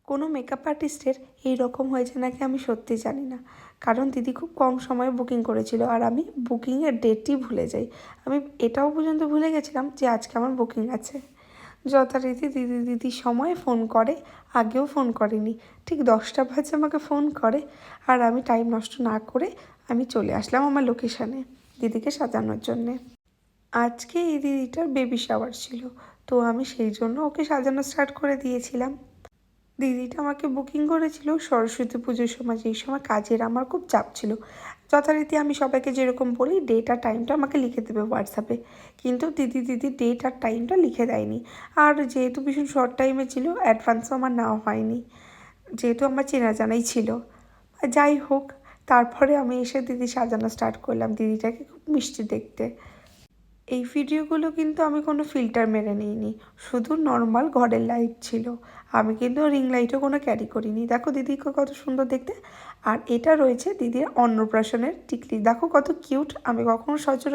কোনো মেকআপ আর্টিস্টের এই রকম হয়েছে নাকি আমি সত্যি জানি না, কারণ দিদি খুব কম সময়ে বুকিং করেছিল আর আমি বুকিংয়ের ডেটই ভুলে যাই। আমি এটাও পর্যন্ত ভুলে গেছিলাম যে আজকে আমার বুকিং আছে। যথারীতি দিদির সময় ফোন করে, আগেও ফোন করেনি, ঠিক 10টা বাজে আমাকে ফোন করে আর আমি টাইম নষ্ট না করে আমি চলে আসলাম আমার লোকেশানে দিদিকে সাজানোর জন্যে। আজকে এই দিদিটার বেবি শাওয়ার ছিল, তো আমি সেই জন্য ওকে সাজানো স্টার্ট করে দিয়েছিলাম। দিদিটা আমাকে বুকিং করেছিল সরস্বতী পুজোর সময়, যেই সময় কাজের আমার খুব চাপ ছিল। যথারীতি আমি সবাইকে যেরকম বলি ডেট আর টাইমটা আমাকে লিখে দেবে হোয়াটসঅ্যাপে, কিন্তু দিদি ডেট আর টাইমটা লিখে দেয়নি। আর যেহেতু ভীষণ শর্ট টাইমে ছিল, অ্যাডভান্সও আমার নেওয়া হয়নি, যেহেতু আমার চেনা জানাই ছিল। যাই হোক, তারপরে আমি এসে দিদি সাজানো স্টার্ট করলাম। দিদিটাকে খুব মিষ্টি দেখতে। এই ভিডিওগুলো কিন্তু আমি কোনো ফিল্টার মেরে নিইনি, শুধু নর্মাল ঘরের লাইট ছিল। আমি কিন্তু রিং লাইটও কোনো ক্যারি করিনি। দেখো দিদিকে কত সুন্দর দেখতে। আর এটা রয়েছে দিদির অন্নপ্রাশনের টিকলি, দেখো কত কিউট। আমি কখনো সচরাচর